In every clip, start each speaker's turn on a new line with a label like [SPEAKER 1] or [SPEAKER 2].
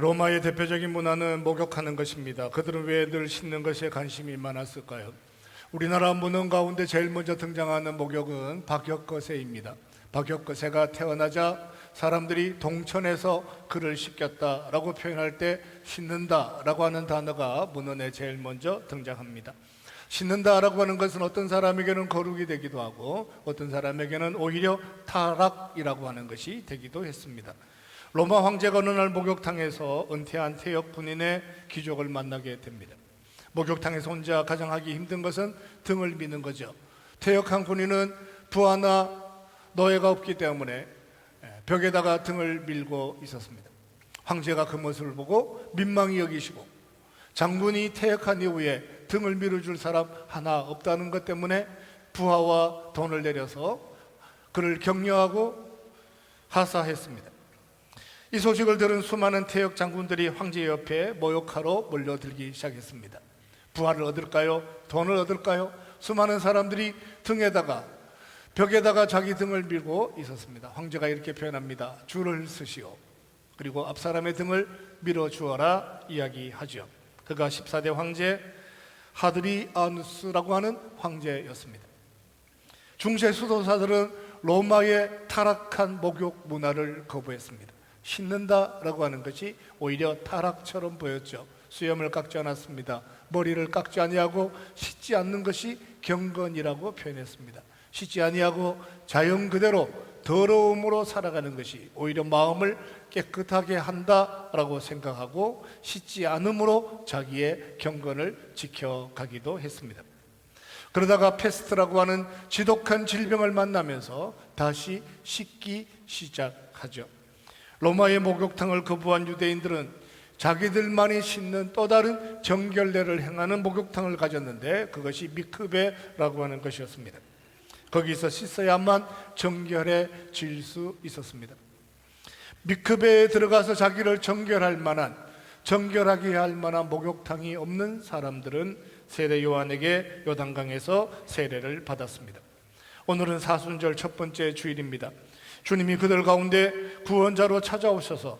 [SPEAKER 1] 로마의 대표적인 문화는 목욕하는 것입니다. 그들은 왜 늘 씻는 것에 관심이 많았을까요? 우리나라 문헌 가운데 제일 먼저 등장하는 목욕은 박혁거세입니다. 박혁거세가 태어나자 사람들이 동천에서 그를 씻겼다라고 표현할 때 씻는다라고 하는 단어가 문헌에 제일 먼저 등장합니다. 씻는다라고 하는 것은 어떤 사람에게는 거룩이 되기도 하고 어떤 사람에게는 오히려 타락이라고 하는 것이 되기도 했습니다. 로마 황제가 어느 날 목욕탕에서 은퇴한 태역 군인의 귀족을 만나게 됩니다. 목욕탕에서 혼자 가장 하기 힘든 것은 등을 미는 거죠. 태역한 군인은 부하나 노예가 없기 때문에 벽에다가 등을 밀고 있었습니다. 황제가 그 모습을 보고 민망히 여기시고 장군이 퇴역한 이후에 등을 밀어줄 사람 하나 없다는 것 때문에 부하와 돈을 내려서 그를 격려하고 하사했습니다. 이 소식을 들은 수많은 퇴역 장군들이 황제 옆에 모욕하러 몰려들기 시작했습니다. 부하를 얻을까요? 돈을 얻을까요? 수많은 사람들이 등에다가 벽에다가 자기 등을 밀고 있었습니다. 황제가 이렇게 표현합니다. 줄을 서시오. 그리고 앞사람의 등을 밀어주어라 이야기하죠. 그가 14대 황제 하드리아누스라고 하는 황제였습니다. 중세 수도사들은 로마의 타락한 목욕 문화를 거부했습니다. 씻는다라고 하는 것이 오히려 타락처럼 보였죠. 수염을 깎지 않았습니다. 머리를 깎지 아니하고 씻지 않는 것이 경건이라고 표현했습니다. 씻지 아니하고 자연 그대로 더러움으로 살아가는 것이 오히려 마음을 깨끗하게 한다라고 생각하고 씻지 않음으로 자기의 경건을 지켜가기도 했습니다. 그러다가 페스트라고 하는 지독한 질병을 만나면서 다시 씻기 시작하죠. 로마의 목욕탕을 거부한 유대인들은 자기들만이 씻는 또 다른 정결례를 행하는 목욕탕을 가졌는데 그것이 미크베라고 하는 것이었습니다. 거기서 씻어야만 정결해질 수 있었습니다. 미크베에 들어가서 자기를 정결하게 할 만한 목욕탕이 없는 사람들은 세례 요한에게 요단강에서 세례를 받았습니다. 오늘은 사순절 첫 번째 주일입니다. 주님이 그들 가운데 구원자로 찾아오셔서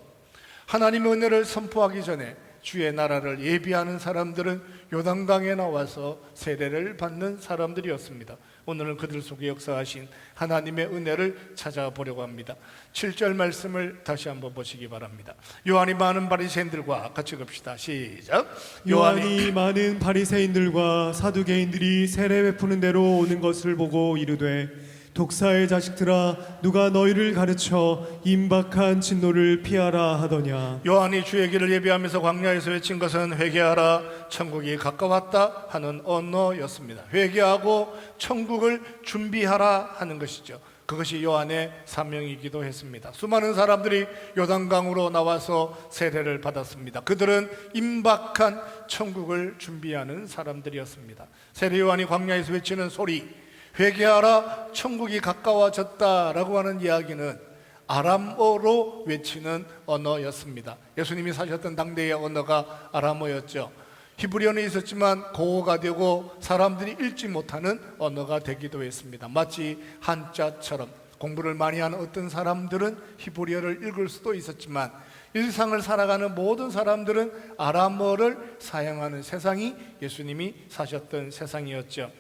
[SPEAKER 1] 하나님의 은혜를 선포하기 전에 주의 나라를 예비하는 사람들은 요단강에 나와서 세례를 받는 사람들이었습니다. 오늘은 그들 속에 역사하신 하나님의 은혜를 찾아보려고 합니다. 7절 말씀을 다시 한번 보시기 바랍니다. 요한이 많은 바리새인들과 같이 봅시다. 시작.
[SPEAKER 2] 요한이 많은 바리새인들과 사두개인들이 세례 베푸는 대로 오는 것을 보고 이르되 독사의 자식들아 누가 너희를 가르쳐 임박한 진노를 피하라 하더냐.
[SPEAKER 1] 요한이 주의 길을 예비하면서 광야에서 외친 것은 회개하라 천국이 가까웠다 하는 언어였습니다. 회개하고 천국을 준비하라 하는 것이죠. 그것이 요한의 사명이기도 했습니다. 수많은 사람들이 요단강으로 나와서 세례를 받았습니다. 그들은 임박한 천국을 준비하는 사람들이었습니다. 세례 요한이 광야에서 외치는 소리, 회개하라 천국이 가까워졌다라고 하는 이야기는 아람어로 외치는 언어였습니다. 예수님이 사셨던 당대의 언어가 아람어였죠. 히브리어는 있었지만 고어가 되고 사람들이 읽지 못하는 언어가 되기도 했습니다. 마치 한자처럼 공부를 많이 하는 어떤 사람들은 히브리어를 읽을 수도 있었지만 일상을 살아가는 모든 사람들은 아람어를 사용하는 세상이 예수님이 사셨던 세상이었죠.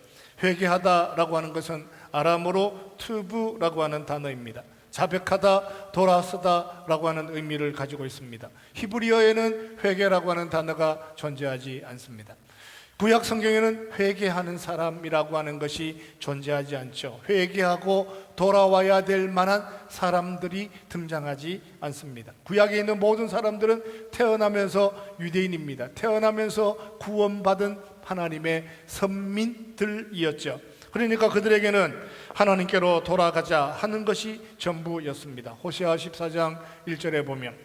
[SPEAKER 1] 회개하다라고 하는 것은 아람어로 투브라고 하는 단어입니다. 자백하다, 돌아서다라고 하는 의미를 가지고 있습니다. 히브리어에는 회개라고 하는 단어가 존재하지 않습니다. 구약 성경에는 회개하는 사람이라고 하는 것이 존재하지 않죠. 회개하고 돌아와야 될 만한 사람들이 등장하지 않습니다. 구약에 있는 모든 사람들은 태어나면서 유대인입니다. 태어나면서 구원받은 하나님의 선민들이었죠. 그러니까 그들에게는 하나님께로 돌아가자 하는 것이 전부였습니다. 호세아 14장 1절에 보면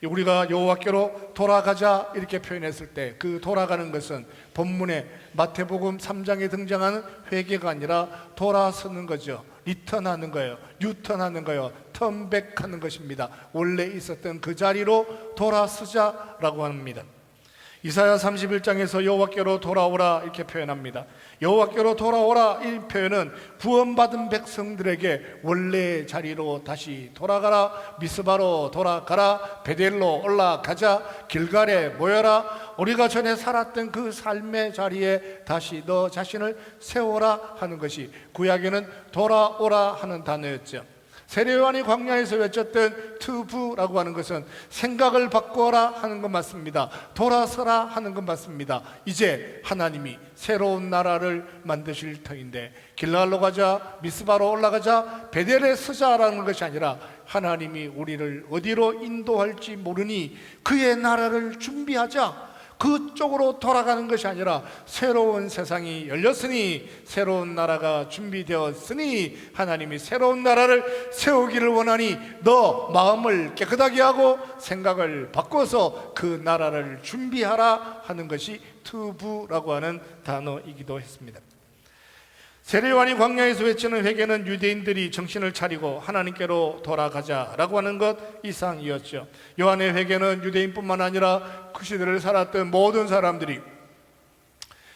[SPEAKER 1] 우리가 여호와께로 돌아가자 이렇게 표현했을 때 그 돌아가는 것은 본문에 마태복음 3장에 등장하는 회개가 아니라 돌아서는 거죠. 리턴하는 거예요. 유턴하는 거예요. 턴백하는 것입니다. 원래 있었던 그 자리로 돌아서자라고 합니다. 이사야 31장에서 여호와께로 돌아오라 이렇게 표현합니다. 여호와께로 돌아오라 이 표현은 구원받은 백성들에게 원래의 자리로 다시 돌아가라, 미스바로 돌아가라, 베델로 올라가자, 길갈에 모여라, 우리가 전에 살았던 그 삶의 자리에 다시 너 자신을 세워라 하는 것이 구약에는 돌아오라 하는 단어였죠. 세례요한이 광야에서 외쳤던 투부라고 하는 것은 생각을 바꿔라 하는 것 맞습니다. 돌아서라 하는 것 맞습니다. 이제 하나님이 새로운 나라를 만드실 터인데 길갈로 가자, 미스바로 올라가자, 베델에 서자라는 것이 아니라 하나님이 우리를 어디로 인도할지 모르니 그의 나라를 준비하자, 그쪽으로 돌아가는 것이 아니라 새로운 세상이 열렸으니, 새로운 나라가 준비되었으니 하나님이 새로운 나라를 세우기를 원하니 너 마음을 깨끗하게 하고 생각을 바꿔서 그 나라를 준비하라 하는 것이 투부라고 하는 단어이기도 했습니다. 세례요한이 광야에서 외치는 회개는 유대인들이 정신을 차리고 하나님께로 돌아가자라고 하는 것 이상이었죠. 요한의 회개는 유대인뿐만 아니라 그 시대를 살았던 모든 사람들이,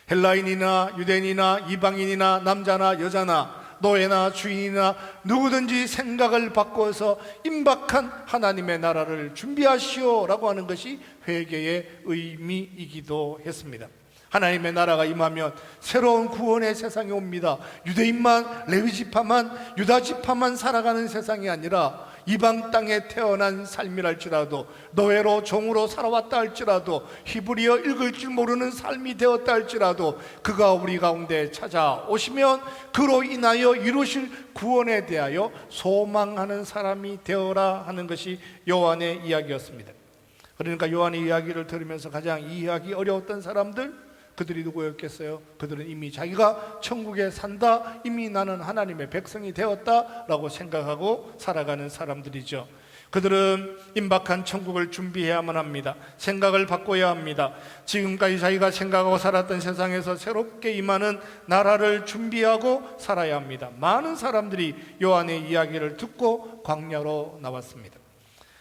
[SPEAKER 1] 헬라인이나 유대인이나 이방인이나 남자나 여자나 노예나 주인이나 누구든지 생각을 바꿔서 임박한 하나님의 나라를 준비하시오라고 하는 것이 회개의 의미이기도 했습니다. 하나님의 나라가 임하면 새로운 구원의 세상이 옵니다. 유대인만, 레위지파만, 유다지파만 살아가는 세상이 아니라 이방 땅에 태어난 삶이랄지라도, 노예로 종으로 살아왔다 할지라도, 히브리어 읽을 줄 모르는 삶이 되었다 할지라도 그가 우리 가운데 찾아오시면 그로 인하여 이루실 구원에 대하여 소망하는 사람이 되어라 하는 것이 요한의 이야기였습니다. 그러니까 요한의 이야기를 들으면서 가장 이해하기 어려웠던 사람들, 그들이 누구였겠어요? 그들은 이미 자기가 천국에 산다, 이미 나는 하나님의 백성이 되었다라고 생각하고 살아가는 사람들이죠. 그들은 임박한 천국을 준비해야만 합니다. 생각을 바꿔야 합니다. 지금까지 자기가 생각하고 살았던 세상에서 새롭게 임하는 나라를 준비하고 살아야 합니다. 많은 사람들이 요한의 이야기를 듣고 광야로 나왔습니다.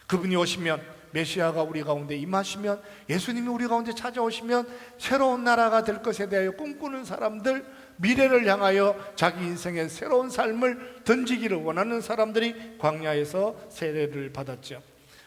[SPEAKER 1] 그분이 오시면, 메시아가 우리 가운데 임하시면, 예수님이 우리 가운데 찾아오시면 새로운 나라가 될 것에 대하여 꿈꾸는 사람들, 미래를 향하여 자기 인생의 새로운 삶을 던지기를 원하는 사람들이 광야에서 세례를 받았죠.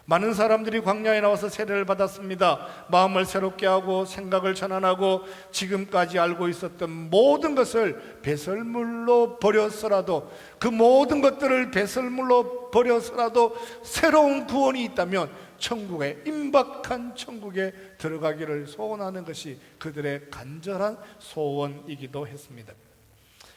[SPEAKER 1] 많은 사람들이 광야에 나와서 세례를 받았습니다. 마음을 새롭게 하고 생각을 전환하고 지금까지 알고 있었던 모든 것을 배설물로 버려서라도, 그 모든 것들을 배설물로 버려서라도 새로운 구원이 있다면 천국에, 임박한 천국에 들어가기를 소원하는 것이 그들의 간절한 소원이기도 했습니다.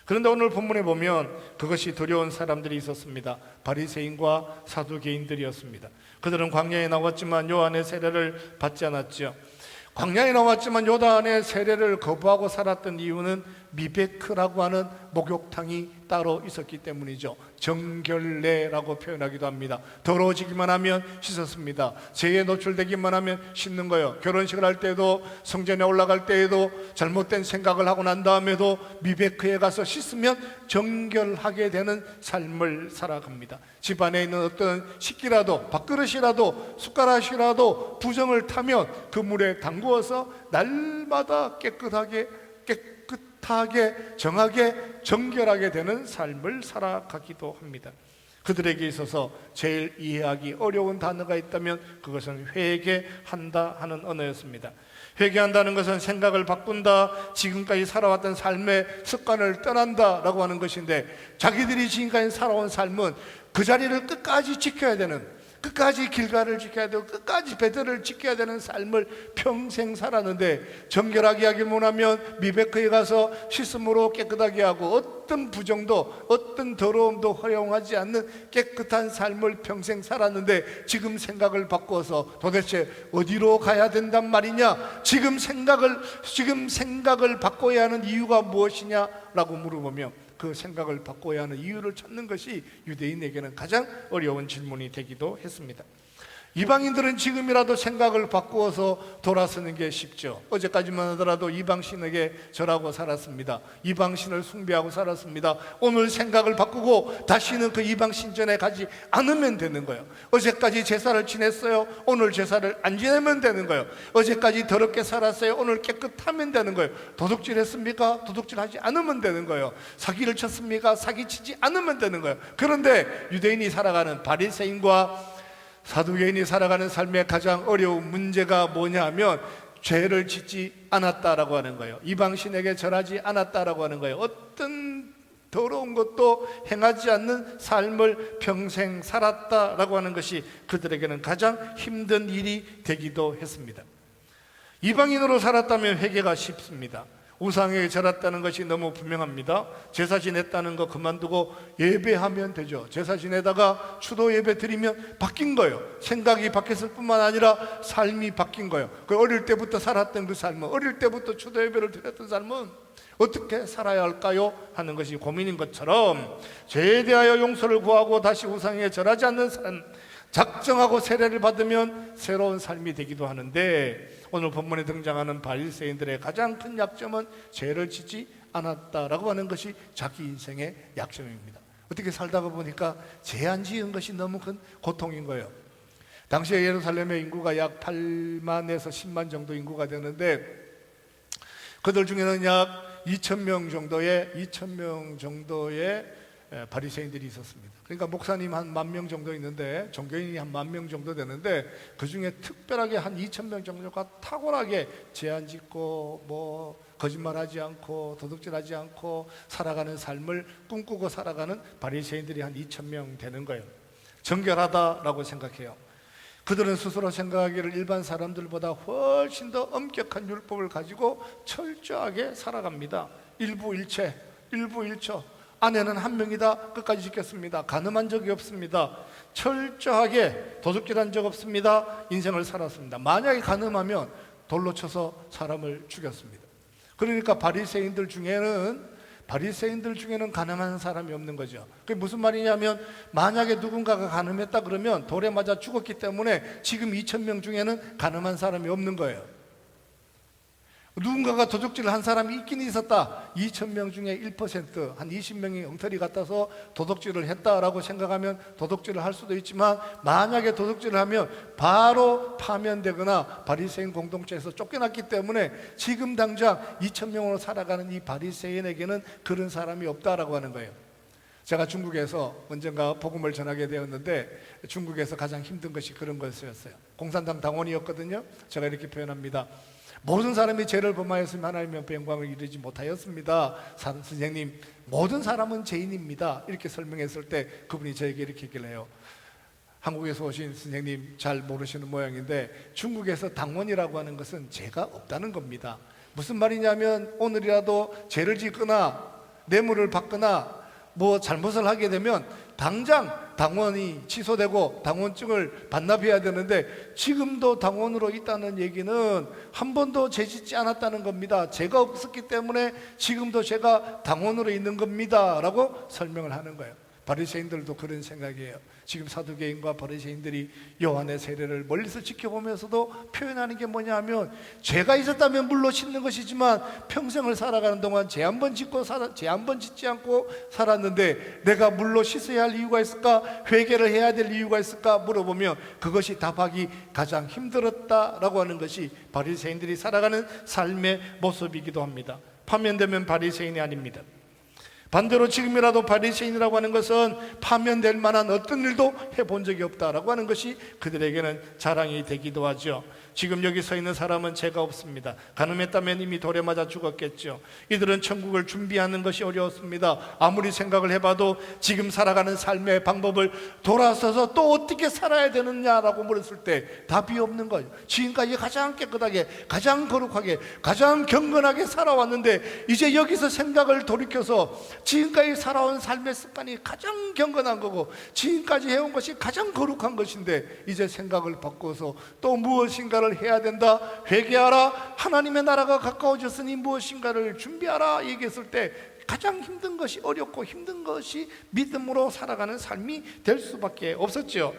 [SPEAKER 1] 그런데 오늘 본문에 보면 그것이 두려운 사람들이 있었습니다. 바리새인과 사두개인들이었습니다. 그들은 광야에 나왔지만 요한의 세례를 받지 않았죠. 광야에 나왔지만 요단의 세례를 거부하고 살았던 이유는 미베크라고 하는 목욕탕이 따로 있었기 때문이죠. 정결례라고 표현하기도 합니다. 더러워지기만 하면 씻었습니다. 죄에 노출되기만 하면 씻는 거예요. 결혼식을 할 때도, 성전에 올라갈 때에도, 잘못된 생각을 하고 난 다음에도 미베크에 가서 씻으면 정결하게 되는 삶을 살아갑니다. 집안에 있는 어떤 식기라도, 밥그릇이라도, 숟가락이라도 부정을 타면 그 물에 담그어서 날마다 깨끗하게 정하게 정결하게 되는 삶을 살아가기도 합니다. 그들에게 있어서 제일 이해하기 어려운 단어가 있다면 그것은 회개한다 하는 언어였습니다. 회개한다는 것은 생각을 바꾼다, 지금까지 살아왔던 삶의 습관을 떠난다라고 하는 것인데, 자기들이 지금까지 살아온 삶은 그 자리를 끝까지 지켜야 되는, 끝까지 길가를 지켜야 되고 끝까지 베델을 지켜야 되는 삶을 평생 살았는데, 정결하게 하기 원하면 미베크에 가서 씻음으로 깨끗하게 하고 어떤 부정도 어떤 더러움도 허용하지 않는 깨끗한 삶을 평생 살았는데, 지금 생각을 바꿔서 도대체 어디로 가야 된단 말이냐, 지금 생각을 바꿔야 하는 이유가 무엇이냐라고 물어보면 그 생각을 바꿔야 하는 이유를 찾는 것이 유대인에게는 가장 어려운 질문이 되기도 했습니다. 이방인들은 지금이라도 생각을 바꾸어서 돌아서는 게 쉽죠. 어제까지만 하더라도 이방신에게 절하고 살았습니다. 이방신을 숭배하고 살았습니다. 오늘 생각을 바꾸고 다시는 그 이방신전에 가지 않으면 되는 거예요. 어제까지 제사를 지냈어요. 오늘 제사를 안 지내면 되는 거예요. 어제까지 더럽게 살았어요. 오늘 깨끗하면 되는 거예요. 도둑질 했습니까? 도둑질 하지 않으면 되는 거예요. 사기를 쳤습니까? 사기치지 않으면 되는 거예요. 그런데 유대인이 살아가는 바리새인과 사두개인이 살아가는 삶의 가장 어려운 문제가 뭐냐면 죄를 짓지 않았다라고 하는 거예요. 이방신에게 절하지 않았다라고 하는 거예요. 어떤 더러운 것도 행하지 않는 삶을 평생 살았다라고 하는 것이 그들에게는 가장 힘든 일이 되기도 했습니다. 이방인으로 살았다면 회개가 쉽습니다. 우상에게 절했다는 것이 너무 분명합니다. 제사 지냈다는 거 그만두고 예배하면 되죠. 제사 지내다가 추도 예배 드리면 바뀐 거예요. 생각이 바뀌었을 뿐만 아니라 삶이 바뀐 거예요. 그 어릴 때부터 살았던 그 삶은, 어릴 때부터 추도 예배를 드렸던 삶은 어떻게 살아야 할까요? 하는 것이 고민인 것처럼 죄에 대하여 용서를 구하고 다시 우상에게 절하지 않는 삶, 작정하고 세례를 받으면 새로운 삶이 되기도 하는데, 오늘 본문에 등장하는 바리새인들의 가장 큰 약점은 죄를 짓지 않았다라고 하는 것이 자기 인생의 약점입니다. 어떻게 살다가 보니까 죄 안 지은 것이 너무 큰 고통인 거예요. 당시에 예루살렘의 인구가 약 8만에서 10만 정도 인구가 되는데, 그들 중에는 약 2,000명 정도의 바리새인들이 있었습니다. 그러니까 목사님 한 10,000명 정도 있는데, 종교인이 한 10,000명 정도 되는데, 그 중에 특별하게 한 2,000명 정도가 탁월하게 죄 안 짓고 뭐 거짓말하지 않고 도둑질하지 않고 살아가는 삶을 꿈꾸고 살아가는 바리새인들이 한 2,000명 되는 거예요. 정결하다라고 생각해요. 그들은 스스로 생각하기를 일반 사람들보다 훨씬 더 엄격한 율법을 가지고 철저하게 살아갑니다. 일부일체, 일부일처. 아내는 한 명이다, 끝까지 지켰습니다. 간음한 적이 없습니다. 철저하게 도둑질한 적 없습니다. 인생을 살았습니다. 만약에 간음하면 돌로 쳐서 사람을 죽였습니다. 그러니까 바리새인들 중에는 간음한 사람이 없는 거죠. 그게 무슨 말이냐면, 만약에 누군가가 간음했다 그러면 돌에 맞아 죽었기 때문에 지금 2,000명 중에는 간음한 사람이 없는 거예요. 누군가가 도둑질을 한 사람이 있긴 있었다. 2,000명 중에 1%, 한 20명이 엉터리 같아서 도둑질을 했다라고 생각하면 도둑질을 할 수도 있지만, 만약에 도둑질을 하면 바로 파면되거나 바리새인 공동체에서 쫓겨났기 때문에 지금 당장 2,000명으로 살아가는 이 바리새인에게는 그런 사람이 없다라고 하는 거예요. 제가 중국에서 언젠가 복음을 전하게 되었는데, 중국에서 가장 힘든 것이 그런 것이었어요. 공산당 당원이었거든요. 제가 이렇게 표현합니다. 모든 사람이 죄를 범하였으면 하나님의 옆에 영광을 이루지 못하였습니다. 선생님, 모든 사람은 죄인입니다. 이렇게 설명했을 때 그분이 저에게 이렇게 얘기를 해요. 한국에서 오신 선생님 잘 모르시는 모양인데, 중국에서 당원이라고 하는 것은 죄가 없다는 겁니다. 무슨 말이냐면, 오늘이라도 죄를 짓거나 뇌물을 받거나 뭐 잘못을 하게 되면 당장 당원이 취소되고 당원증을 반납해야 되는데, 지금도 당원으로 있다는 얘기는 한 번도 죄 짓지 않았다는 겁니다. 죄가 없었기 때문에 지금도 제가 당원으로 있는 겁니다 라고 설명을 하는 거예요. 바리새인들도 그런 생각이에요. 지금 사두개인과 바리새인들이 요한의 세례를 멀리서 지켜보면서도 표현하는 게 뭐냐 하면, 죄가 있었다면 물로 씻는 것이지만 평생을 살아가는 동안 죄 한 번 짓지 않고 살았는데 내가 물로 씻어야 할 이유가 있을까? 회개를 해야 될 이유가 있을까? 물어보면 그것이 답하기 가장 힘들었다라고 하는 것이 바리새인들이 살아가는 삶의 모습이기도 합니다. 파면되면 바리새인이 아닙니다. 반대로 지금이라도 바리새인이라고 하는 것은 파면될 만한 어떤 일도 해본 적이 없다라고 하는 것이 그들에게는 자랑이 되기도 하죠. 지금 여기 서 있는 사람은 죄가 없습니다. 간음했다면 이미 돌에 맞아 죽었겠죠. 이들은 천국을 준비하는 것이 어려웠습니다. 아무리 생각을 해봐도 지금 살아가는 삶의 방법을 돌아서서 또 어떻게 살아야 되느냐라고 물었을 때 답이 없는 거예요. 지금까지 가장 깨끗하게, 가장 거룩하게, 가장 경건하게 살아왔는데, 이제 여기서 생각을 돌이켜서 지금까지 살아온 삶의 습관이 가장 경건한 거고 지금까지 해온 것이 가장 거룩한 것인데, 이제 생각을 바꿔서 또 무엇인가를 해야 된다. 회개하라. 하나님의 나라가 가까워졌으니 무엇인가를 준비하라 얘기했을 때 가장 힘든 것이, 어렵고 힘든 것이 믿음으로 살아가는 삶이 될 수밖에 없었죠.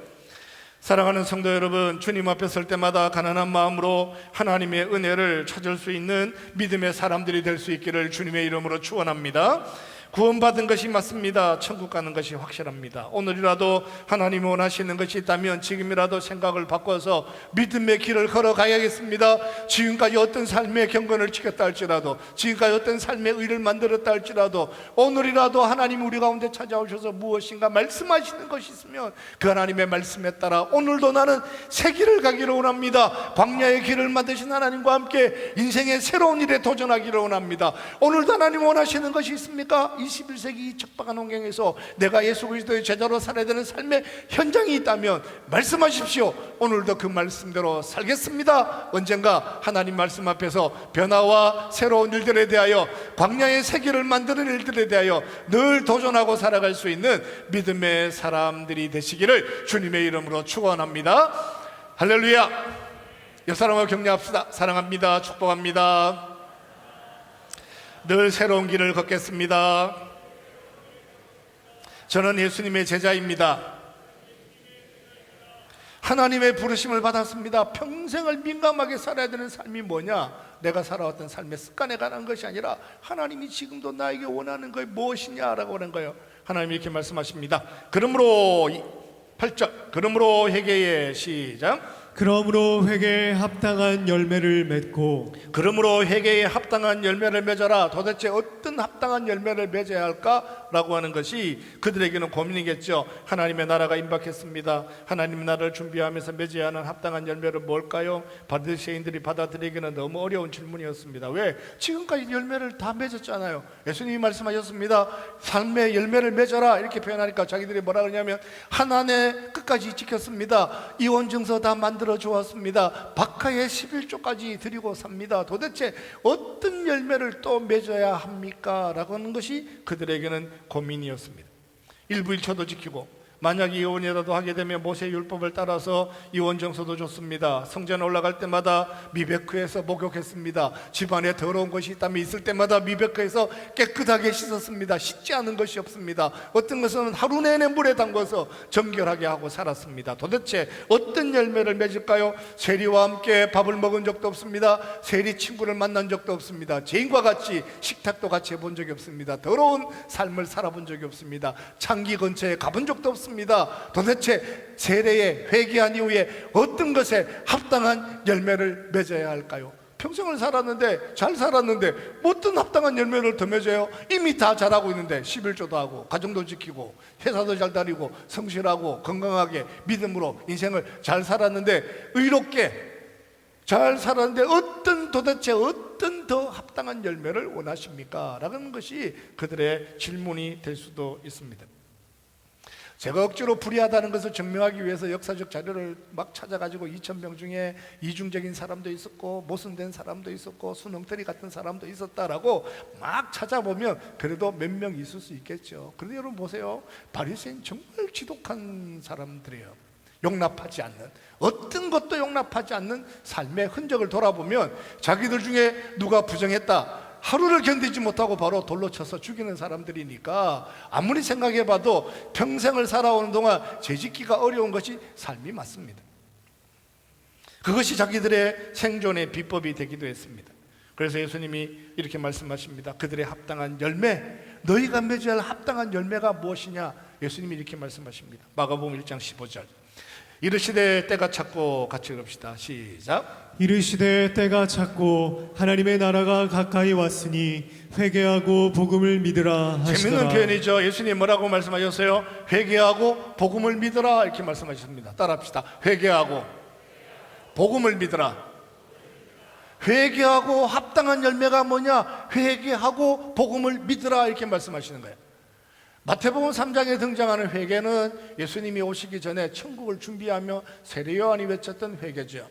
[SPEAKER 1] 사랑하는 성도 여러분, 주님 앞에 설 때마다 가난한 마음으로 하나님의 은혜를 찾을 수 있는 믿음의 사람들이 될 수 있기를 주님의 이름으로 축원합니다. 구원받은 것이 맞습니다. 천국 가는 것이 확실합니다. 오늘이라도 하나님이 원하시는 것이 있다면 지금이라도 생각을 바꿔서 믿음의 길을 걸어가야겠습니다. 지금까지 어떤 삶의 경건을 지켰다 할지라도, 지금까지 어떤 삶의 의를 만들었다 할지라도, 오늘이라도 하나님 우리 가운데 찾아오셔서 무엇인가 말씀하시는 것이 있으면 그 하나님의 말씀에 따라 오늘도 나는 새 길을 가기를 원합니다. 광야의 길을 만드신 하나님과 함께 인생의 새로운 일에 도전하기를 원합니다. 오늘도 하나님 원하시는 것이 있습니까? 21세기 척박한 환경에서 내가 예수 그리스도의 제자로 살아야 되는 삶의 현장이 있다면 말씀하십시오. 오늘도 그 말씀대로 살겠습니다. 언젠가 하나님 말씀 앞에서 변화와 새로운 일들에 대하여, 광야의 세계를 만드는 일들에 대하여 늘 도전하고 살아갈 수 있는 믿음의 사람들이 되시기를 주님의 이름으로 축원합니다. 할렐루야. 옆 사람과 격려합시다. 사랑합니다. 축복합니다. 늘 새로운 길을 걷겠습니다. 저는 예수님의 제자입니다. 하나님의 부르심을 받았습니다. 평생을 민감하게 살아야 되는 삶이 뭐냐? 내가 살아왔던 삶의 습관에 관한 것이 아니라 하나님이 지금도 나에게 원하는 것이 무엇이냐라고 하는 거예요. 하나님이 이렇게 말씀하십니다. 그러므로 8절, 그러므로 회개의 시작.
[SPEAKER 2] 그러므로 회개에 합당한 열매를 맺고,
[SPEAKER 1] 그러므로 회개에 합당한 열매를 맺어라. 도대체 어떤 합당한 열매를 맺어야 할까라고 하는 것이 그들에게는 고민이겠죠. 하나님의 나라가 임박했습니다. 하나님의 나라를 준비하면서 맺어야 하는 합당한 열매는 뭘까요? 바리새인들이 받아들이기는 너무 어려운 질문이었습니다. 왜? 지금까지 열매를 다 맺었잖아요. 예수님이 말씀하셨습니다. 삶의 열매를 맺어라 이렇게 표현하니까 자기들이 뭐라 그러냐면 하나님 끝까지 지켰습니다. 이혼증서 다 만들어 주었습니다. 박하의 11조까지 드리고 삽니다. 도대체 어떤 열매를 또 맺어야 합니까? 라고 하는 것이 그들에게는 고민이었습니다. 일부 일초도 지키고, 만약 이혼이라도 하게 되면 모세 율법을 따라서 이혼 정서도 줬습니다. 성전에 올라갈 때마다 미베크에서 목욕했습니다. 집안에 더러운 것이 있다면 있을 때마다 미베크에서 깨끗하게 씻었습니다. 씻지 않은 것이 없습니다. 어떤 것은 하루 내내 물에 담궈서 정결하게 하고 살았습니다. 도대체 어떤 열매를 맺을까요? 세리와 함께 밥을 먹은 적도 없습니다. 세리 친구를 만난 적도 없습니다. 죄인과 같이 식탁도 같이 해본 적이 없습니다. 더러운 삶을 살아본 적이 없습니다. 창기 근처에 가본 적도 없습니다. 도대체 세례에 회개한 이후에 어떤 것에 합당한 열매를 맺어야 할까요? 평생을 살았는데, 잘 살았는데 어떤 합당한 열매를 더 맺어요? 이미 다 잘하고 있는데 11조도 하고 가정도 지키고 회사도 잘 다니고 성실하고 건강하게 믿음으로 인생을 잘 살았는데, 의롭게 잘 살았는데 도대체 어떤 더 합당한 열매를 원하십니까? 라는 것이 그들의 질문이 될 수도 있습니다. 제가 억지로 불의하다는 것을 증명하기 위해서 역사적 자료를 막 찾아가지고 2,000명 중에 이중적인 사람도 있었고 모순된 사람도 있었고 순엉터리 같은 사람도 있었다라고 막 찾아보면 그래도 몇 명 있을 수 있겠죠. 그런데 여러분 보세요. 바리새인 정말 지독한 사람들이에요. 용납하지 않는, 어떤 것도 용납하지 않는 삶의 흔적을 돌아보면 자기들 중에 누가 부정했다, 하루를 견디지 못하고 바로 돌로 쳐서 죽이는 사람들이니까 아무리 생각해봐도 평생을 살아오는 동안 죄짓기가 어려운 것이 삶이 맞습니다. 그것이 자기들의 생존의 비법이 되기도 했습니다. 그래서 예수님이 이렇게 말씀하십니다. 그들의 합당한 열매, 너희가 맺어야 할 합당한 열매가 무엇이냐? 예수님이 이렇게 말씀하십니다. 마가복음 1장 15절. 이르시되 때가 찼고 같이 읽읍시다. 시작.
[SPEAKER 2] 이르시되 때가 찼고 하나님의 나라가 가까이 왔으니 회개하고 복음을 믿으라 하시더라.
[SPEAKER 1] 재밌는 표현이죠. 예수님 뭐라고 말씀하셨어요? 회개하고 복음을 믿으라 이렇게 말씀하셨습니다. 따라합시다. 회개하고 복음을 믿으라. 회개하고 합당한 열매가 뭐냐? 회개하고 복음을 믿으라 이렇게 말씀하시는 거예요. 마태복음 3장에 등장하는 회개는 예수님이 오시기 전에 천국을 준비하며 세례 요한이 외쳤던 회개죠.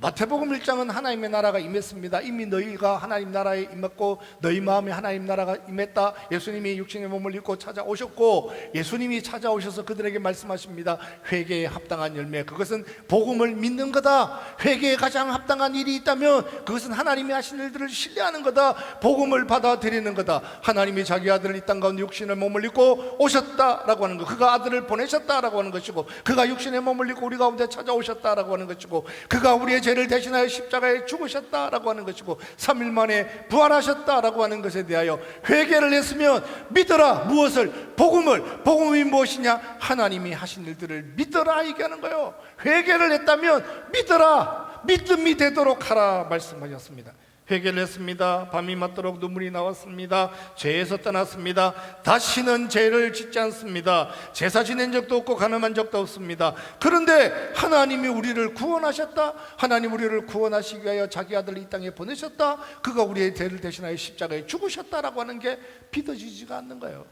[SPEAKER 1] 마태복음 1장은 하나님의 나라가 임했습니다. 이미 너희가 하나님 나라에 임했고 너희 마음에 하나님 나라가 임했다. 예수님이 육신의 몸을 입고 찾아오셨고 예수님이 찾아오셔서 그들에게 말씀하십니다. 회개에 합당한 열매, 그것은 복음을 믿는 거다. 회개에 가장 합당한 일이 있다면 그것은 하나님이 하신 일들을 신뢰하는 거다. 복음을 받아들이는 거다. 하나님이 자기 아들을 이 땅 가운데 육신의 몸을 입고 오셨다라고 하는 것, 그가 아들을 보내셨다라고 하는 것이고, 그가 육신의 몸을 입고 우리 가운데 찾아오셨다라고 하는 것이고, 그가 우리의 죄를 대신하여 십자가에 죽으셨다라고 하는 것이고, 3일 만에 부활하셨다라고 하는 것에 대하여 회개를 했으면 믿어라. 무엇을? 복음을. 복음이 무엇이냐? 하나님이 하신 일들을 믿어라 얘기하는 거예요. 회개를 했다면 믿어라. 믿음이 되도록 하라 말씀하셨습니다. 회개를 했습니다. 밤이 맞도록 눈물이 나왔습니다. 죄에서 떠났습니다. 다시는 죄를 짓지 않습니다. 제사 지낸 적도 없고 가늠한 적도 없습니다. 그런데 하나님이 우리를 구원하셨다. 하나님 우리를 구원하시기 위하여 자기 아들을 이 땅에 보내셨다. 그가 우리의 죄를 대신하여 십자가에 죽으셨다라고 하는 게 믿어지지가 않는 거예요.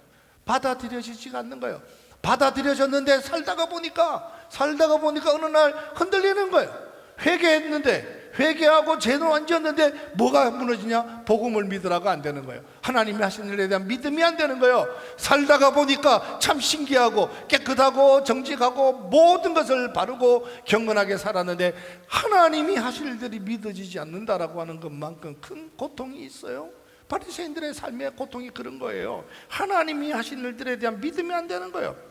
[SPEAKER 1] 받아들여지지가 않는 거예요. 받아들여졌는데 살다가 보니까 어느 날 흔들리는 거예요. 회개했는데, 회개하고 죄는 안 지었는데 뭐가 무너지냐? 복음을 믿으라가 안 되는 거예요. 하나님이 하신 일에 대한 믿음이 안 되는 거예요. 살다가 보니까 참 신기하고 깨끗하고 정직하고 모든 것을 바르고 경건하게 살았는데 하나님이 하실 일들이 믿어지지 않는다라고 하는 것만큼 큰 고통이 있어요. 바리새인들의 삶의 고통이 그런 거예요. 하나님이 하신 일들에 대한 믿음이 안 되는 거예요.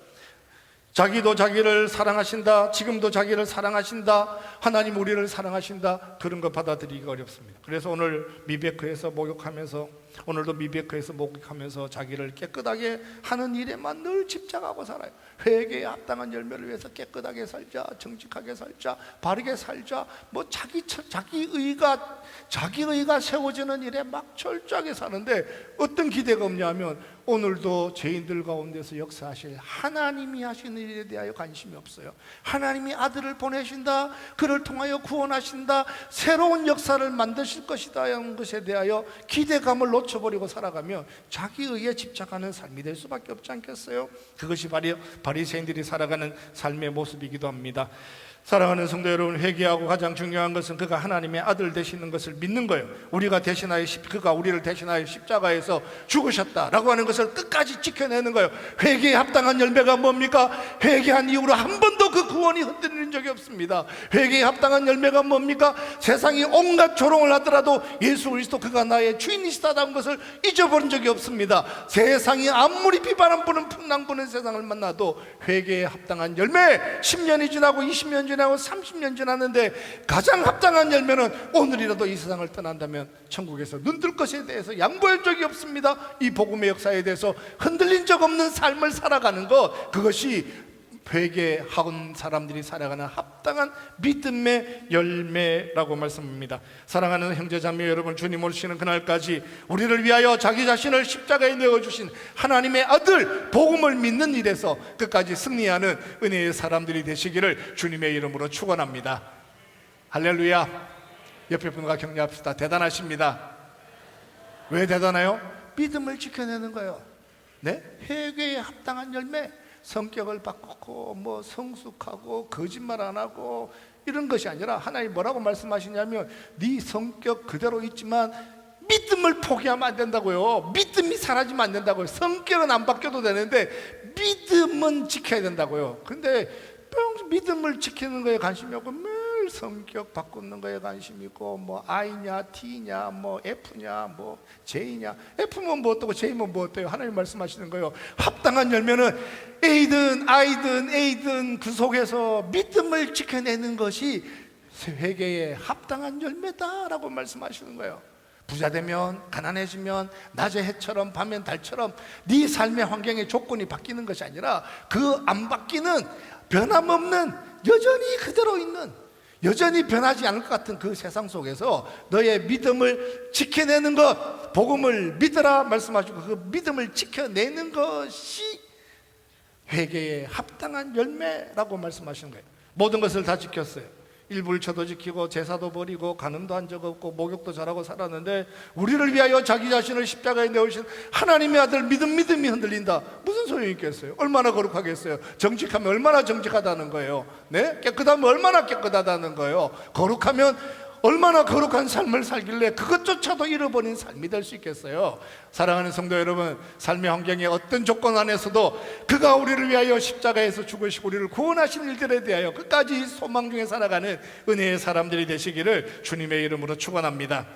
[SPEAKER 1] 자기도 자기를 사랑하신다. 지금도 자기를 사랑하신다. 하나님 우리를 사랑하신다. 그런 거 받아들이기가 어렵습니다. 그래서 오늘 미베크에서 목욕하면서, 오늘도 미베크에서 목욕하면서 자기를 깨끗하게 하는 일에만 늘 집착하고 살아요. 회개에 합당한 열매를 위해서 깨끗하게 살자, 정직하게 살자, 바르게 살자, 뭐 자기 의가 세워지는 일에 막 철저하게 사는데 어떤 기대가 없냐면 오늘도 죄인들 가운데서 역사하실 하나님이 하시는 일에 대하여 관심이 없어요. 하나님이 아들을 보내신다, 그를 통하여 구원하신다, 새로운 역사를 만드실 것이다 하는 것에 대하여 기대감을 놓쳐버리고 살아가면 자기 의에 집착하는 삶이 될 수밖에 없지 않겠어요? 그것이 바리새인들이 살아가는 삶의 모습이기도 합니다. 사랑하는 성도 여러분, 회개하고 가장 중요한 것은 그가 하나님의 아들 되시는 것을 믿는 거예요. 그가 우리를 대신하여 십자가에서 죽으셨다라고 하는 것을 끝까지 지켜내는 거예요. 회개에 합당한 열매가 뭡니까? 회개한 이후로 한 번도 그 구원이 흔들린 적이 없습니다. 회개에 합당한 열매가 뭡니까? 세상이 온갖 조롱을 하더라도 예수 그리스도 그가 나의 주인이시다는 것을 잊어버린 적이 없습니다. 세상이 아무리 비바람 부는 풍랑 부는 세상을 만나도 회개에 합당한 열매, 10년이 지나고 20년 지나고 30년 지났는데 가장 합당한 열매는 오늘이라도 이 세상을 떠난다면 천국에서 눈뜰 것에 대해서 양보한 적이 없습니다. 이 복음의 역사에 대해서 흔들린 적 없는 삶을 살아가는 것, 그것이 회개한 사람들이 살아가는 합당한 믿음의 열매라고 말씀합니다. 사랑하는 형제자매 여러분, 주님 오시는 그날까지 우리를 위하여 자기 자신을 십자가에 내어주신 하나님의 아들 복음을 믿는 일에서 끝까지 승리하는 은혜의 사람들이 되시기를 주님의 이름으로 축원합니다. 할렐루야. 옆에 분과 격려합시다. 대단하십니다. 왜 대단해요? 믿음을 지켜내는 거예요. 네? 회개에 합당한 열매, 성격을 바꾸고 뭐 성숙하고 거짓말 안 하고 이런 것이 아니라 하나님 뭐라고 말씀하시냐면 네 성격 그대로 있지만 믿음을 포기하면 안 된다고요. 믿음이 사라지면 안 된다고요. 성격은 안 바뀌어도 되는데 믿음은 지켜야 된다고요. 근데 믿음을 지키는 거에 관심이 없고 매일 성격 바꾸는 거에 관심이 있고 뭐 I냐 T냐 뭐 F냐 뭐 J냐, F면 뭐 어떠고 J면 뭐 어때요? 하나님 말씀하시는 거예요. 합당한 열매는 A든 I든 A든 그 속에서 믿음을 지켜내는 것이 회개에 합당한 열매다라고 말씀하시는 거예요. 부자 되면, 가난해지면, 낮의 해처럼 밤엔 달처럼 네 삶의 환경의 조건이 바뀌는 것이 아니라 그 안 바뀌는, 변함없는, 여전히 그대로 있는, 여전히 변하지 않을 것 같은 그 세상 속에서 너의 믿음을 지켜내는 것, 복음을 믿으라 말씀하시고 그 믿음을 지켜내는 것이 회개에 합당한 열매라고 말씀하시는 거예요. 모든 것을 다 지켰어요. 일불처도 지키고 제사도 버리고 간음도 한 적 없고 목욕도 잘하고 살았는데 우리를 위하여 자기 자신을 십자가에 내오신 하나님의 아들 믿음이 흔들린다. 무슨 소용이 있겠어요? 얼마나 거룩하겠어요? 정직하면 얼마나 정직하다는 거예요. 네? 깨끗하면 얼마나 깨끗하다는 거예요. 거룩하면 얼마나 거룩한 삶을 살길래 그것조차도 잃어버린 삶이 될 수 있겠어요? 사랑하는 성도 여러분, 삶의 환경의 어떤 조건 안에서도 그가 우리를 위하여 십자가에서 죽으시고 우리를 구원하신 일들에 대하여 끝까지 소망 중에 살아가는 은혜의 사람들이 되시기를 주님의 이름으로 축원합니다.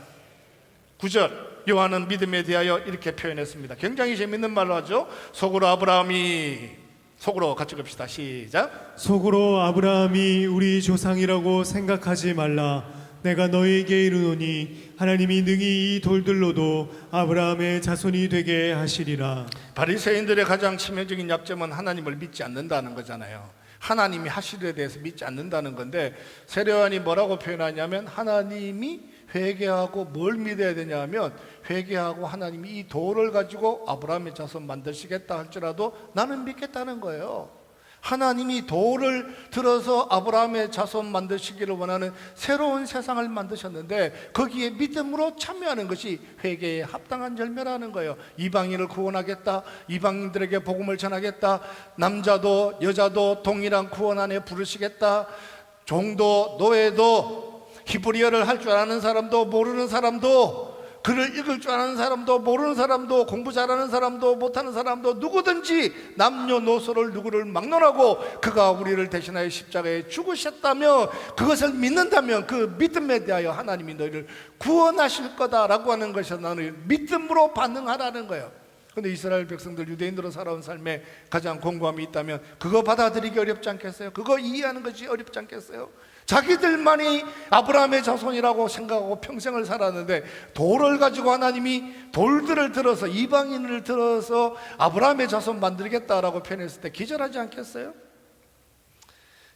[SPEAKER 1] 9절, 요한은 믿음에 대하여 이렇게 표현했습니다. 굉장히 재밌는 말로 하죠. 속으로 같이 갑시다. 시작.
[SPEAKER 2] 속으로 아브라함이 우리 조상이라고 생각하지 말라. 내가 너희에게 이르노니 하나님이 능히 이 돌들로도 아브라함의 자손이 되게 하시리라.
[SPEAKER 1] 바리새인들의 가장 치명적인 약점은 하나님을 믿지 않는다는 거잖아요. 하나님이 하시리에 대해서 믿지 않는다는 건데, 세례요한이 뭐라고 표현하냐면 하나님이 회개하고 뭘 믿어야 되냐 하면, 회개하고 하나님이 이 돌을 가지고 아브라함의 자손 만드시겠다 할지라도 나는 믿겠다는 거예요. 하나님이 돌을 들어서 아브라함의 자손 만드시기를 원하는 새로운 세상을 만드셨는데 거기에 믿음으로 참여하는 것이 회개에 합당한 열매라는 거예요. 이방인을 구원하겠다, 이방인들에게 복음을 전하겠다, 남자도 여자도 동일한 구원 안에 부르시겠다, 종도 노예도 히브리어를 할 줄 아는 사람도 모르는 사람도, 글을 읽을 줄 아는 사람도 모르는 사람도, 공부 잘하는 사람도 못하는 사람도, 누구든지 남녀노소를 누구를 막론하고 그가 우리를 대신하여 십자가에 죽으셨다며 그것을 믿는다면 그 믿음에 대하여 하나님이 너희를 구원하실 거다라고 하는 것이 나는 믿음으로 반응하라는 거예요. 근데 이스라엘 백성들, 유대인으로 살아온 삶에 가장 공고함이 있다면 그거 받아들이기 어렵지 않겠어요? 그거 이해하는 것이 어렵지 않겠어요? 자기들만이 아브라함의 자손이라고 생각하고 평생을 살았는데 돌을 가지고 하나님이 돌들을 들어서, 이방인을 들어서 아브라함의 자손 만들겠다라고 표현했을 때 기절하지 않겠어요?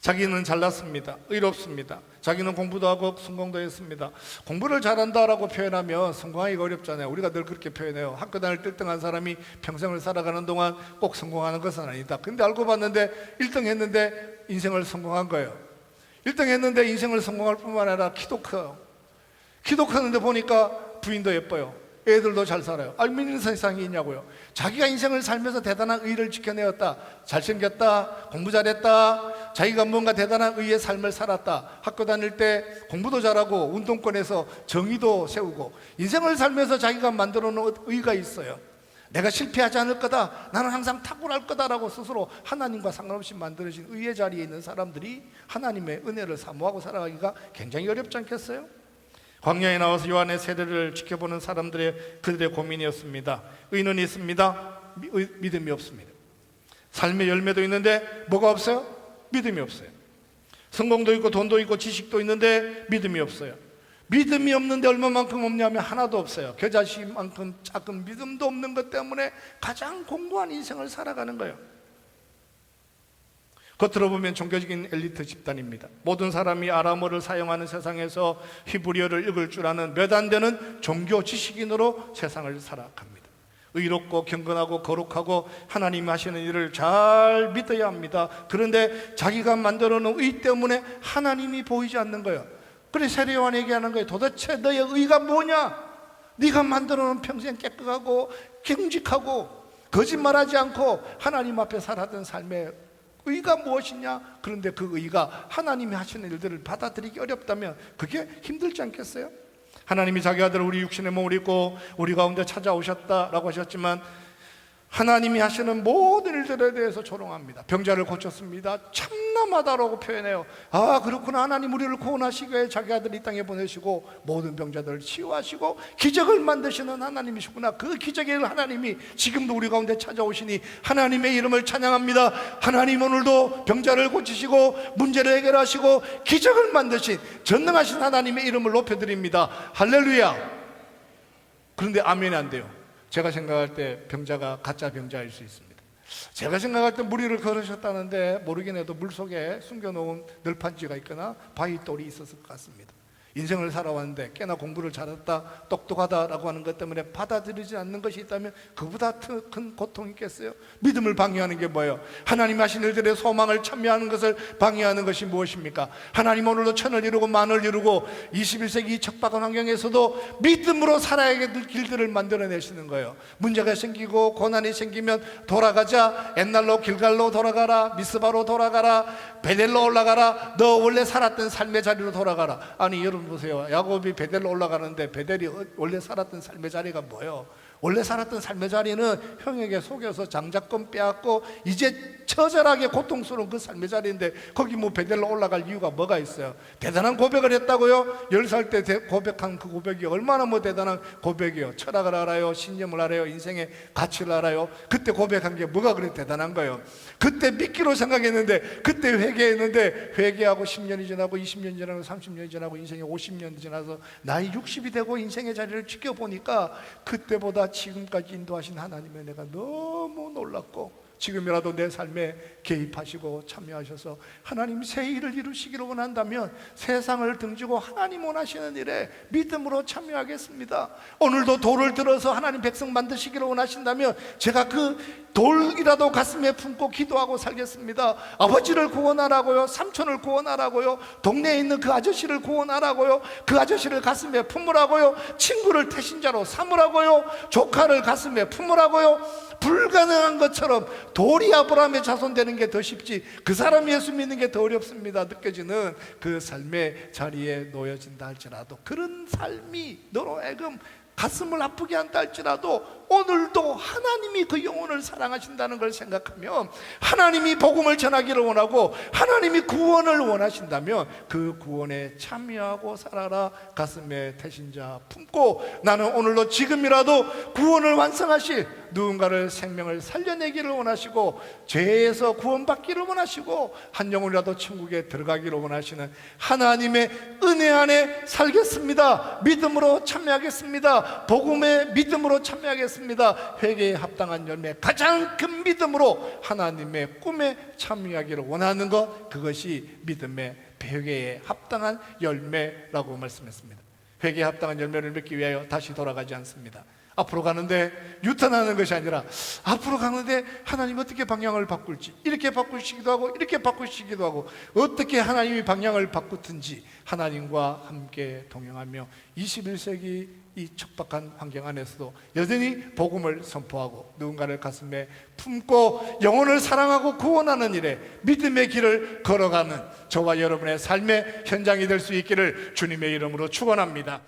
[SPEAKER 1] 자기는 잘났습니다, 의롭습니다, 자기는 공부도 하고 성공도 했습니다. 공부를 잘한다라고 표현하면 성공하기가 어렵잖아요. 우리가 늘 그렇게 표현해요. 학교 다닐 때 1등한 사람이 평생을 살아가는 동안 꼭 성공하는 것은 아니다. 근데 알고 봤는데 1등 했는데 인생을 성공한 거예요. 1등 했는데 인생을 성공할 뿐만 아니라 키도 커요. 키도 크는데 보니까 부인도 예뻐요. 애들도 잘 살아요. 믿는 세상이 있냐고요. 자기가 인생을 살면서 대단한 의를 지켜내었다, 잘생겼다, 공부 잘했다, 자기가 뭔가 대단한 의의 삶을 살았다, 학교 다닐 때 공부도 잘하고 운동권에서 정의도 세우고 인생을 살면서 자기가 만들어 놓은 의가 있어요. 내가 실패하지 않을 거다, 나는 항상 탁월할 거다라고 스스로 하나님과 상관없이 만들어진 의의 자리에 있는 사람들이 하나님의 은혜를 사모하고 살아가기가 굉장히 어렵지 않겠어요? 광야에 나와서 요한의 세례를 지켜보는 그들의 고민이었습니다. 의는 있습니다, 믿음이 없습니다. 삶의 열매도 있는데 뭐가 없어요? 믿음이 없어요. 성공도 있고 돈도 있고 지식도 있는데 믿음이 없어요. 믿음이 없는데 얼마만큼 없냐면 하나도 없어요. 겨자씨만큼 작은 믿음도 없는 것 때문에 가장 공고한 인생을 살아가는 거예요. 겉으로 보면 종교적인 엘리트 집단입니다. 모든 사람이 아람어를 사용하는 세상에서 히브리어를 읽을 줄 아는 몇 안 되는 종교 지식인으로 세상을 살아갑니다. 의롭고 경건하고 거룩하고 하나님이 하시는 일을 잘 믿어야 합니다. 그런데 자기가 만들어 놓은 의 때문에 하나님이 보이지 않는 거예요. 그래 세례요한이 얘기하는 거예요. 도대체 너의 의가 뭐냐? 네가 만들어 놓은 평생 깨끗하고 경직하고 거짓말하지 않고 하나님 앞에 살았던 삶의 의가 무엇이냐? 그런데 그 의가 하나님이 하시는 일들을 받아들이기 어렵다면 그게 힘들지 않겠어요? 하나님이 자기 아들 우리 육신의 몸을 입고 우리 가운데 찾아오셨다라고 하셨지만 하나님이 하시는 모든 일들에 대해서 조롱합니다. 병자를 고쳤습니다, 참남하다라고 표현해요. 아, 그렇구나. 하나님 우리를 구원하시기 위해 자기 아들 이 땅에 보내시고 모든 병자들을 치유하시고 기적을 만드시는 하나님이시구나. 그 기적의 하나님이 지금도 우리 가운데 찾아오시니 하나님의 이름을 찬양합니다. 하나님 오늘도 병자를 고치시고 문제를 해결하시고 기적을 만드신 전능하신 하나님의 이름을 높여드립니다. 할렐루야. 그런데 아멘이 안 돼요. 제가 생각할 때 병자가 가짜 병자일 수 있습니다. 제가 생각할 때 무리를 걸으셨다는데 모르긴 해도 물속에 숨겨놓은 널판지가 있거나 바위돌이 있었을 것 같습니다. 인생을 살아왔는데 꽤나 공부를 잘했다, 똑똑하다라고 하는 것 때문에 받아들이지 않는 것이 있다면 그보다 큰 고통이 있겠어요? 믿음을 방해하는 게 뭐예요? 하나님 하신 일들의 소망을 참여하는 것을 방해하는 것이 무엇입니까? 하나님 오늘도 천을 이루고 만을 이루고 21세기 이 척박한 환경에서도 믿음으로 살아야 될 길들을 만들어내시는 거예요. 문제가 생기고 고난이 생기면 돌아가자, 옛날로 길갈로 돌아가라, 미스바로 돌아가라, 베델로 올라가라, 너 원래 살았던 삶의 자리로 돌아가라. 아니 여러분 보세요. 야곱이 베델로 올라가는데 베델이 원래 살았던 삶의 자리가 뭐예요? 원래 살았던 삶의 자리는 형에게 속여서 장자권 빼앗고 이제 처절하게 고통스러운 그 삶의 자리인데 거기 뭐 베델로 올라갈 이유가 뭐가 있어요? 대단한 고백을 했다고요? 10살 때 고백한 그 고백이 얼마나 뭐 대단한 고백이에요? 철학을 알아요? 신념을 알아요? 인생의 가치를 알아요? 그때 고백한 게 뭐가 그래 대단한 거예요? 그때 믿기로 생각했는데, 그때 회개했는데, 회개하고 10년이 지나고 20년이 지나고 30년이 지나고 인생이 50년이 지나서 나이 60이 되고 인생의 자리를 지켜보니까 그때보다 지금까지 인도하신 하나님의 내가 너무 놀랐고, 지금이라도 내 삶에 개입하시고 참여하셔서 하나님 새 일을 이루시기를 원한다면 세상을 등지고 하나님 원하시는 일에 믿음으로 참여하겠습니다. 오늘도 돌을 들어서 하나님 백성 만드시기를 원하신다면 제가 그 돌이라도 가슴에 품고 기도하고 살겠습니다. 아버지를 구원하라고요, 삼촌을 구원하라고요, 동네에 있는 그 아저씨를 구원하라고요, 그 아저씨를 가슴에 품으라고요, 친구를 태신자로 삼으라고요, 조카를 가슴에 품으라고요. 불가능한 것처럼 돌이 아브라함의 자손 되는 게 더 쉽지 그 사람 예수 믿는 게 더 어렵습니다 느껴지는 그 삶의 자리에 놓여진다 할지라도, 그런 삶이 너로 하여금 가슴을 아프게 한다 할지라도 오늘도 하나님이 그 영혼을 사랑하신다는 걸 생각하면, 하나님이 복음을 전하기를 원하고 하나님이 구원을 원하신다면 그 구원에 참여하고 살아라. 가슴에 태신자 품고 나는 오늘도 지금이라도 구원을 완성하실 누군가를 생명을 살려내기를 원하시고 죄에서 구원받기를 원하시고 한 영혼이라도 천국에 들어가기를 원하시는 하나님의 은혜 안에 살겠습니다. 믿음으로 참여하겠습니다. 복음의 믿음으로 참여하겠습니다. 회개에 합당한 열매, 가장 큰 믿음으로 하나님의 꿈에 참여하기를 원하는 것, 그것이 믿음의 회개에 합당한 열매라고 말씀했습니다. 회개에 합당한 열매를 맺기 위하여 다시 돌아가지 않습니다. 앞으로 가는데 유턴하는 것이 아니라 앞으로 가는데 하나님 어떻게 방향을 바꿀지, 이렇게 바꾸시기도 하고 이렇게 바꾸시기도 하고, 어떻게 하나님이 방향을 바꾸든지 하나님과 함께 동행하며 21세기 이 척박한 환경 안에서도 여전히 복음을 선포하고 누군가를 가슴에 품고 영혼을 사랑하고 구원하는 일에 믿음의 길을 걸어가는 저와 여러분의 삶의 현장이 될 수 있기를 주님의 이름으로 축원합니다.